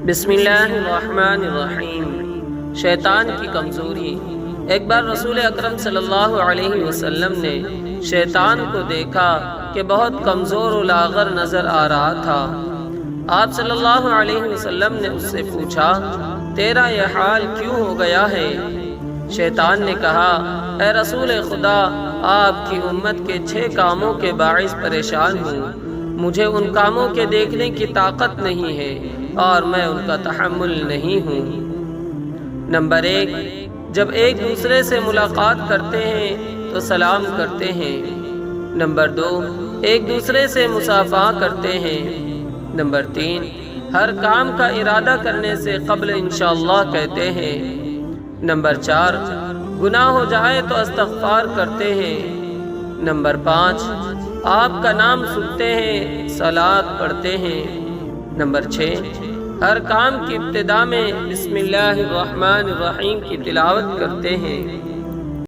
بسم اللہ الرحمن الرحیم۔ شیطان کی کمزوری۔ ایک بار رسول اکرم صلی اللہ علیہ وسلم نے شیطان کو دیکھا کہ بہت کمزور و لاغر نظر آ رہا تھا۔ آپ صلی اللہ علیہ وسلم نے اس سے پوچھا، تیرا یہ حال کیوں ہو گیا ہے؟ شیطان نے کہا، اے رسول خدا، آپ کی امت کے 6 کاموں کے باعث پریشان ہوں۔ مجھے ان کاموں کے دیکھنے کی طاقت نہیں ہے اور میں ان کا تحمل نہیں ہوں۔ نمبر 1، جب ایک دوسرے سے ملاقات کرتے ہیں تو سلام کرتے ہیں۔ نمبر 2، ایک دوسرے سے مصافحہ کرتے ہیں۔ نمبر 3، ہر کام کا ارادہ کرنے سے قبل انشاءاللہ کہتے ہیں۔ نمبر 4، گناہ ہو جائے تو استغفار کرتے ہیں۔ نمبر 5، آپ کا نام سنتے ہیں، صلوات پڑھتے ہیں۔ نمبر 6، ہر کام کی ابتدا میں بسم اللہ الرحمن الرحیم کی تلاوت کرتے ہیں۔